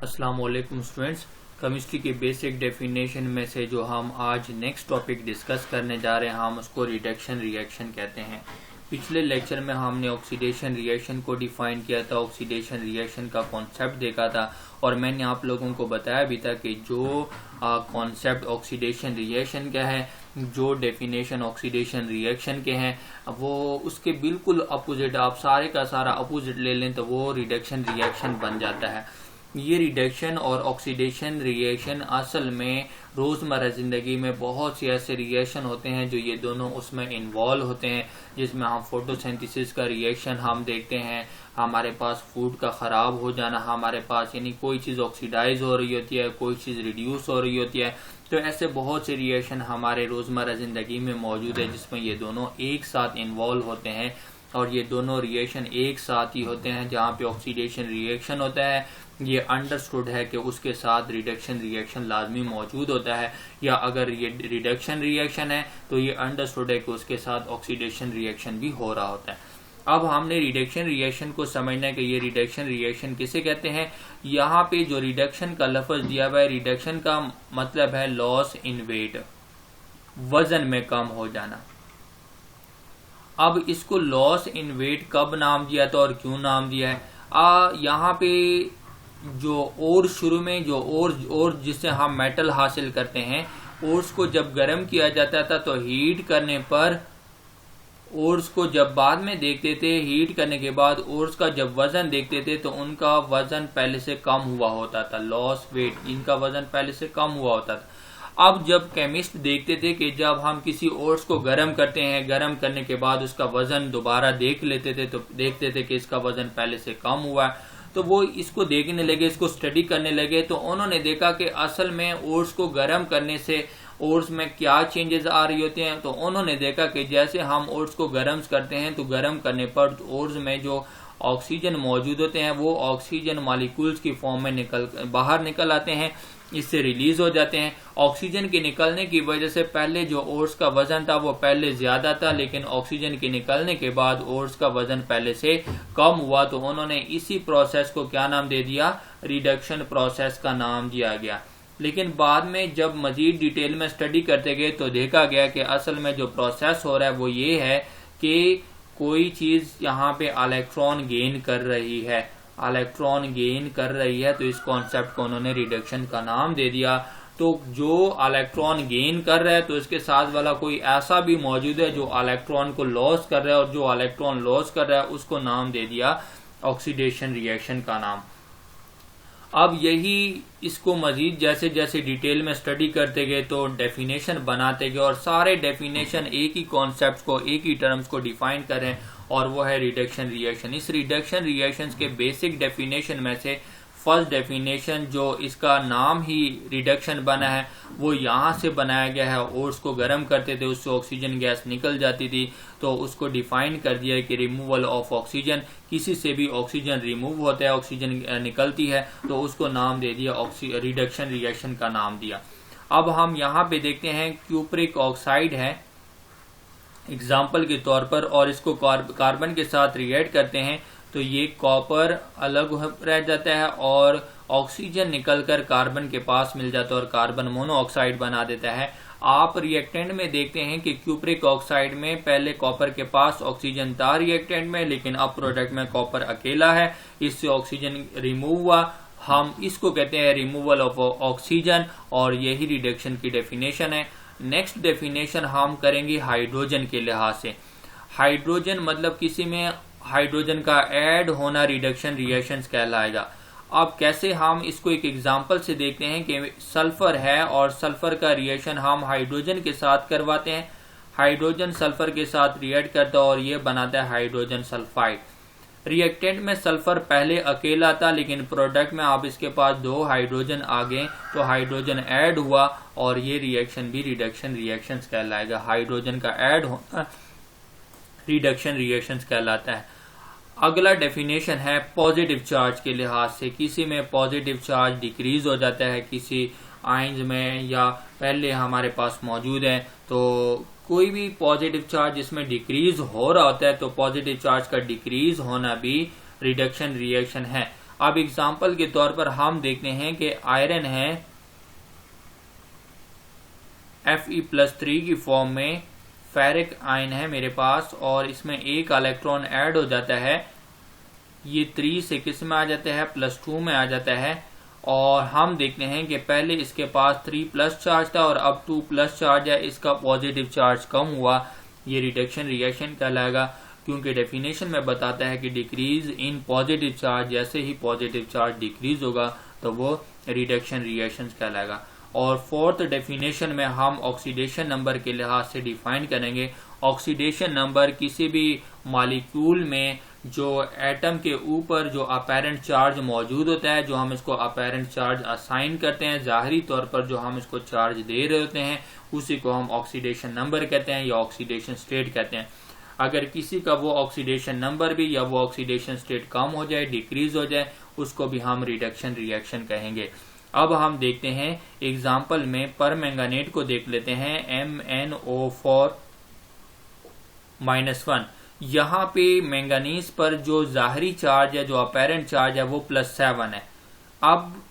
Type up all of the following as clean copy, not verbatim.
अस्सलाम वालेकुम students. Chemistry के बेसिक डेफिनेशन में से जो हम आज नेक्स्ट टॉपिक डिस्कस करने जा रहे हैं हम उसको रिडक्शन रिएक्शन कहते हैं। पिछले लेक्चर में हमने ऑक्सीडेशन रिएक्शन को डिफाइन किया था, ऑक्सीडेशन रिएक्शन का कॉन्सेप्ट देखा था और मैंने आप लोगों को बताया भी था कि जो कॉन्सेप्ट ऑक्सीडेशन रिएक्शन का है, जो डेफिनेशन ऑक्सीडेशन रिएक्शन के हैं, वो उसके बिल्कुल अपोजिट आप सारे का सारा अपोजिट ले लें तो वो रिडक्शन रिएक्शन बन जाता है। ये रिडक्शन और ऑक्सीडेशन रिएक्शन असल में रोजमर्रा जिंदगी में बहुत से ऐसे रिएक्शन होते हैं जो ये दोनों उसमें इन्वॉल्व होते हैं, जिसमें हम फोटोसिंथेसिस का रिएक्शन हम देखते हैं, हमारे पास फूड का खराब हो जाना, हमारे पास यानी कोई चीज ऑक्सीडाइज हो रही होती है, कोई चीज रिड्यूस हो रही होती है। तो ऐसे बहुत से रिएक्शन हमारे रोजमर्रा जिंदगी में मौजूद है जिसमें ये दोनों एक साथ इन्वॉल्व होते हैं और ये दोनों रिएक्शन एक साथ ही होते हैं। जहाँ पे ऑक्सीडेशन रिएक्शन होता है ये अंडरस्टूड है कि उसके साथ रिडक्शन रिएक्शन लाजमी मौजूद होता है, या अगर ये रिडक्शन रिएक्शन है तो ये अंडरस्टूड है कि उसके साथ ऑक्सीडेशन रिएक्शन भी हो रहा होता है। अब हमने रिडक्शन रिएक्शन को समझना है कि ये रिडक्शन रिएक्शन किसे कहते हैं। यहाँ पे जो रिडक्शन का लफ्ज दिया हुआ है, रिडक्शन का मतलब है लॉस इन वेट, वजन में कम हो जाना। अब इसको लॉस इन वेट कब नाम दिया था और क्यों नाम दिया है। यहाँ पे जो और शुरू में जो और जिससे हम मेटल हासिल करते हैं, ओर्स को जब गर्म किया जाता था तो हीट करने पर ओर्स को जब बाद में देखते थे, हीट करने के बाद ओर्स का जब वजन देखते थे तो उनका वजन पहले से कम हुआ होता था, लॉस वेट, इनका वजन पहले से कम हुआ होता था। अब जब केमिस्ट देखते थे कि जब हम किसी ओर्स को गर्म करते हैं, गर्म करने के बाद उसका वजन दोबारा देख लेते थे तो देखते थे कि इसका वजन पहले से कम हुआ है, तो वो इसको देखने लगे, इसको स्टडी करने लगे। तो उन्होंने देखा कि असल में ओर्स को गर्म करने से ओर्स में क्या चेंजेस आ रही होते हैं। तो उन्होंने देखा कि जैसे हम ओर्स को गर्म करते हैं तो गर्म करने पर ओर्स में जो ऑक्सीजन मौजूद होते हैं वो ऑक्सीजन मॉलिक्यूल्स की फॉर्म में बाहर निकल आते हैं, इससे रिलीज हो जाते हैं। ऑक्सीजन के निकलने की वजह से पहले जो ओर्स का वजन था वो पहले ज्यादा था, लेकिन ऑक्सीजन के निकलने के बाद ओर्स का वजन पहले से कम हुआ। तो उन्होंने इसी प्रोसेस को क्या नाम दे दिया, रिडक्शन प्रोसेस का नाम दिया गया। लेकिन बाद में जब मजीद डिटेल में स्टडी करते गए तो देखा गया कि असल में जो प्रोसेस हो रहा है वो ये है कि कोई चीज यहाँ पे इलेक्ट्रॉन गेन कर रही है, इलेक्ट्रॉन गेन कर रही है, तो इस कॉन्सेप्ट को उन्होंने रिडक्शन का नाम दे दिया। तो जो इलेक्ट्रॉन गेन कर रहा है तो इसके साथ वाला कोई ऐसा भी मौजूद है जो इलेक्ट्रॉन को लॉस कर रहा है, और जो इलेक्ट्रॉन लॉस कर रहा है उसको नाम दे दिया ऑक्सीडेशन रिएक्शन का नाम। अब यही इसको मजीद जैसे जैसे डिटेल में स्टडी करते गए तो डेफिनेशन बनाते गए और सारे डेफिनेशन एक ही कॉन्सेप्ट को, एक ही टर्म्स को डिफाइन कर रहे हैं और वो है रिडक्शन रिएक्शन। इस रिडक्शन रिएक्शन के बेसिक डेफिनेशन में से फर्स्ट डेफिनेशन जो इसका नाम ही रिडक्शन बना है वो यहाँ से बनाया गया है। ओर्स को गर्म करते थे, उससे ऑक्सीजन गैस निकल जाती थी, तो उसको डिफाइन कर दिया कि रिमूवल ऑफ ऑक्सीजन, किसी से भी ऑक्सीजन रिमूव होता है, ऑक्सीजन निकलती है, तो उसको नाम दे दिया रिडक्शन रिएक्शन का नाम दिया। अब हम यहाँ पे देखते हैं क्यूप्रिक ऑक्साइड है एग्जाम्पल के तौर पर, और इसको कार्बन के साथ रिएक्ट करते हैं तो ये कॉपर अलग रह जाता है और ऑक्सीजन निकलकर कार्बन के पास मिल जाता है और कार्बन मोनोऑक्साइड बना देता है। आप रिएक्टेंट में देखते हैं कि क्यूप्रिक ऑक्साइड में पहले कॉपर के पास ऑक्सीजन था रिएक्टेंट में, लेकिन अब प्रोडक्ट में कॉपर अकेला है, इससे ऑक्सीजन रिमूव हुआ, हम इसको कहते हैं रिमूवल ऑफ ऑक्सीजन, और यही रिडक्शन की डेफिनेशन है। नेक्स्ट डेफिनेशन हम करेंगे हाइड्रोजन के लिहाज से। हाइड्रोजन मतलब किसी में हाइड्रोजन का ऐड होना रिडक्शन रिएक्शंस कहलाएगा। अब कैसे, हम इसको एक एग्जांपल से देखते हैं कि सल्फर है और सल्फर का रिएक्शन हम हाइड्रोजन के साथ करवाते हैं, हाइड्रोजन सल्फर के साथ रिएक्ट करता है और ये बनाता है हाइड्रोजन सल्फाइड। रिएक्टेंट में सल्फर पहले अकेला था, लेकिन प्रोडक्ट में आप इसके पास दो हाइड्रोजन आ गए तो हाइड्रोजन ऐड हुआ और ये रिएक्शन भी रिडक्शन रिएक्शंस कहलाएगा। हाइड्रोजन का ऐड होना रिडक्शन रिएक्शंस कहलाता है। अगला डेफिनेशन है पॉजिटिव चार्ज के लिहाज से। किसी में पॉजिटिव चार्ज डिक्रीज हो जाता है, किसी आयंस में या पहले हमारे पास मौजूद है, तो कोई भी पॉजिटिव चार्ज इसमें डिक्रीज हो रहा होता है तो पॉजिटिव चार्ज का डिक्रीज होना भी रिडक्शन रिएक्शन है। अब एग्जाम्पल के तौर पर हम देखते हैं कि आयरन है Fe+3 की फॉर्म में, फेरिक आयन है मेरे पास और इसमें एक इलेक्ट्रॉन ऐड हो जाता है, ये 3 से किस में आ जाता है, +2 में आ जाता है। और हम देखते हैं कि पहले इसके पास 3+ चार्ज था और अब 2+ चार्ज है, इसका पॉजिटिव चार्ज कम हुआ, ये रिडक्शन रिएक्शन कहलाएगा, क्योंकि डेफिनेशन में बताता है कि डिक्रीज इन पॉजिटिव चार्ज, जैसे ही पॉजिटिव चार्ज डिक्रीज होगा तो वो रिडक्शन रिएक्शन कहलाएगा। और फोर्थ डेफिनेशन में हम ऑक्सीडेशन नंबर के लिहाज से डिफाइन करेंगे। ऑक्सीडेशन नंबर किसी भी मॉलिक्यूल में जो एटम के ऊपर जो अपेरेंट चार्ज मौजूद होता है, जो हम इसको अपेरेंट चार्ज असाइन करते हैं, जाहिरी तौर पर जो हम इसको चार्ज दे रहे होते हैं, उसी को हम ऑक्सीडेशन नंबर कहते हैं या ऑक्सीडेशन स्टेट कहते हैं। अगर किसी का वो ऑक्सीडेशन नंबर भी या वो ऑक्सीडेशन स्टेट कम हो जाए, डिक्रीज हो जाए, उसको भी हम रिडक्शन रिएक्शन कहेंगे। अब हम देखते हैं एग्जाम्पल में परमैंगनेट को देख लेते हैं, MnO4-1। यहाँ पे मैंगनीज पर जो जाहरी चार्ज है, जो अपेरेंट चार्ज है, वो +7 है। अब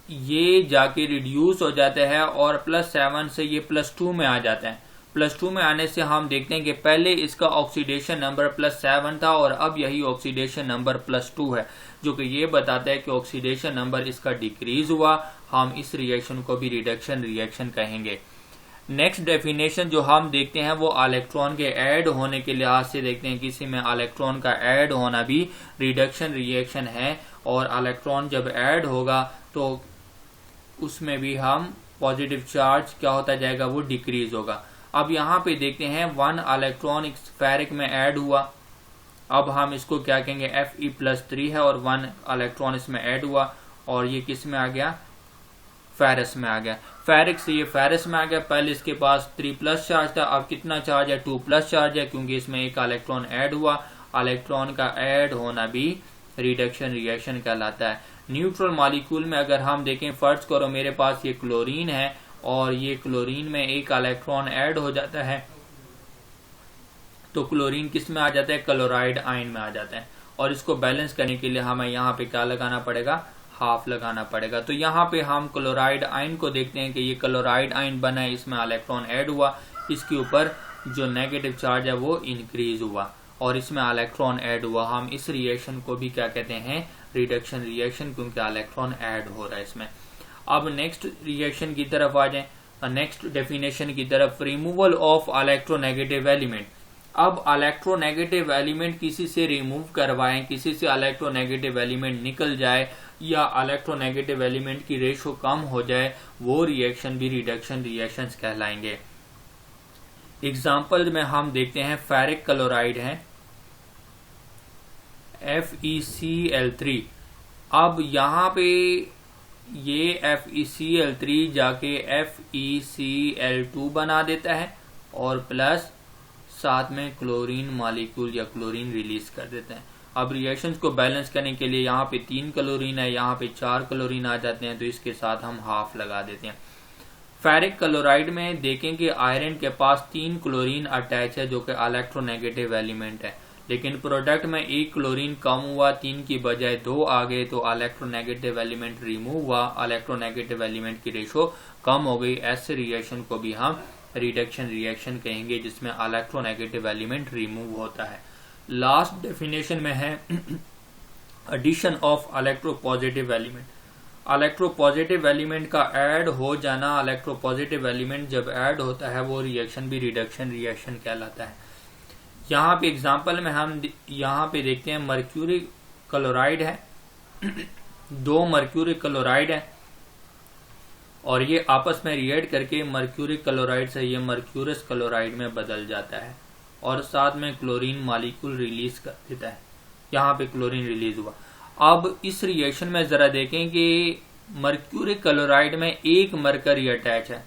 ये जाके रिड्यूस हो जाता है और +7 से ये +2 में आ जाता है। +2 में आने से हम देखते हैं कि पहले इसका ऑक्सीडेशन नंबर +7 था और अब यही ऑक्सीडेशन नंबर +2 है, जो कि ये बताता है कि ऑक्सीडेशन नंबर इसका डिक्रीज हुआ। हम इस रिएक्शन को भी रिडक्शन रिएक्शन कहेंगे। नेक्स्ट डेफिनेशन जो हम देखते हैं वो इलेक्ट्रॉन के ऐड होने के लिहाज से देखते हैं। किसी में इलेक्ट्रॉन का ऐड होना भी रिडक्शन रिएक्शन है, और इलेक्ट्रॉन जब ऐड होगा तो उसमें भी हम पॉजिटिव चार्ज क्या होता जाएगा, वो डिक्रीज होगा। अब यहाँ पे देखते हैं 1 इलेक्ट्रॉन इस फेरिक में ऐड हुआ, अब हम इसको क्या कहेंगे, Fe+3 है और 1 इलेक्ट्रॉन इसमें ऐड हुआ और ये किस में आ गया, फेरस में आ गया। फेरिक से ये फेरस में आ गया। पहले इसके पास 3+ चार्ज था, अब कितना चार्ज है, 2+ चार्ज है, क्योंकि इसमें एक इलेक्ट्रॉन ऐड हुआ। इलेक्ट्रॉन का ऐड होना भी रिडक्शन रिएक्शन कहलाता है। न्यूट्रल मॉलिक्यूल में अगर हम देखें, फर्ज करो मेरे पास ये क्लोरीन है और ये क्लोरीन में एक इलेक्ट्रॉन ऐड हो जाता है, तो क्लोरीन किस में आ जाता है, क्लोराइड आयन में आ जाता है। और इसको बैलेंस करने के लिए हमें यहाँ पे क्या लगाना पड़ेगा, हाफ लगाना पड़ेगा। तो यहाँ पे हम क्लोराइड आयन को देखते हैं कि ये क्लोराइड आयन बना है, इसमें इलेक्ट्रॉन ऐड हुआ, इसके ऊपर जो नेगेटिव चार्ज है वो इंक्रीज हुआ और इसमें इलेक्ट्रॉन ऐड हुआ। हम इस रिएक्शन को भी क्या कहते हैं, रिडक्शन रिएक्शन, क्योंकि इलेक्ट्रॉन ऐड हो रहा है इसमें। अब नेक्स्ट रिएक्शन की तरफ आ जाए, नेक्स्ट डेफिनेशन की तरफ, रिमूवल ऑफ इलेक्ट्रोनेगेटिव एलिमेंट। अब इलेक्ट्रोनेगेटिव एलिमेंट किसी से रिमूव करवाएं, किसी से इलेक्ट्रोनेगेटिव एलिमेंट निकल जाए या इलेक्ट्रोनेगेटिव एलिमेंट की रेशो कम हो जाए, वो रिएक्शन भी रिडक्शन रिएक्शंस कहलाएंगे। एग्जाम्पल में हम देखते हैं, फेरिक क्लोराइड है FeCl3। अब यहाँ पे ये FeCl3 जाके FeCl2 बना देता है और प्लस साथ में क्लोरीन मॉलिक्यूल या क्लोरीन रिलीज कर देते हैं। अब रिएक्शंस को बैलेंस करने के लिए यहाँ पे 3 क्लोरीन है, यहाँ पे 4 क्लोरीन आ जाते हैं, तो इसके साथ हम हाफ लगा देते हैं। फेरिक क्लोराइड में देखें कि आयरन के पास 3 क्लोरीन अटैच है, जो कि इलेक्ट्रोनेगेटिव एलिमेंट है, लेकिन प्रोडक्ट में 1 क्लोरीन कम हुआ, 3 की बजाय 2 आ गए, तो इलेक्ट्रोनेगेटिव एलिमेंट रिमूव हुआ, इलेक्ट्रोनेगेटिव एलिमेंट की रेशो कम हो गई। ऐसे रिएक्शन को भी हम रिडक्शन रिएक्शन कहेंगे, जिसमें इलेक्ट्रोनेगेटिव एलिमेंट रिमूव होता है। लास्ट डेफिनेशन में है addition of electropositive element. Electropositive element का ऐड हो जाना, इलेक्ट्रोपॉजिटिव एलिमेंट जब ऐड होता है वो रिएक्शन भी रिडक्शन रिएक्शन कहलाता है। यहाँ पे एग्जांपल में हम यहाँ पे देखते हैं, मर्क्यूरी क्लोराइड है, 2 मर्क्यूरी क्लोराइड है और ये आपस में रिएक्ट करके मर्क्यूरी क्लोराइड से ये मर्क्यूरस क्लोराइड में बदल जाता है और साथ में क्लोरीन मॉलिक्यूल रिलीज कर देता है। यहाँ पे क्लोरीन रिलीज हुआ। अब इस रिएक्शन में जरा देखें कि मर्क्यूरी क्लोराइड में 1 मरकरी अटैच है,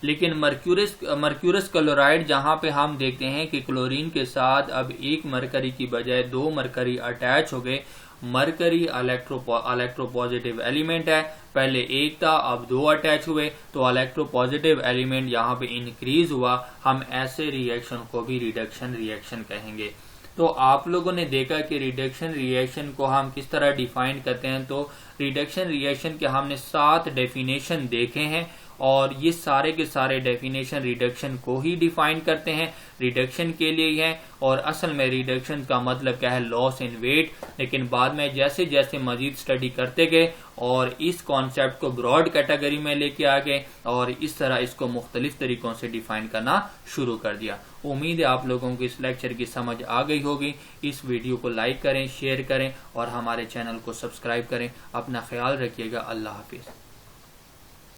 लेकिन मर्क्यूरस क्लोराइड जहां पे हम देखते हैं कि क्लोरीन के साथ अब 1 मरकरी की बजाय 2 मरकरी अटैच हो गए। मरकरी इलेक्ट्रोपॉजिटिव एलिमेंट है, पहले 1 था अब 2 अटैच हुए, तो इलेक्ट्रोपॉजिटिव एलिमेंट यहाँ पे इंक्रीज हुआ। हम ऐसे रिएक्शन को भी रिडक्शन रिएक्शन कहेंगे। तो आप लोगों ने देखा कि रिडक्शन रिएक्शन को हम किस तरह डिफाइन करते हैं। तो रिडक्शन रिएक्शन के हमने 7 डेफिनेशन देखे हैं और ये सारे के सारे डेफिनेशन रिडक्शन को ही डिफाइन करते हैं, रिडक्शन के लिए ही है। और असल में रिडक्शन का मतलब क्या है, लॉस इन वेट। लेकिन बाद में जैसे जैसे मजीद स्टडी करते गए और इस कॉन्सेप्ट को ब्रॉड कैटेगरी में लेके आ गए और इस तरह इसको मुख्तलिफ तरीकों से डिफाइन करना शुरू कर दिया। उम्मीद है आप लोगों को इस लेक्चर की समझ आ गई होगी। इस वीडियो को लाइक करें, शेयर करें और हमारे चैनल को सब्सक्राइब करें। अपना ख्याल रखिएगा। अल्लाह हाफिज।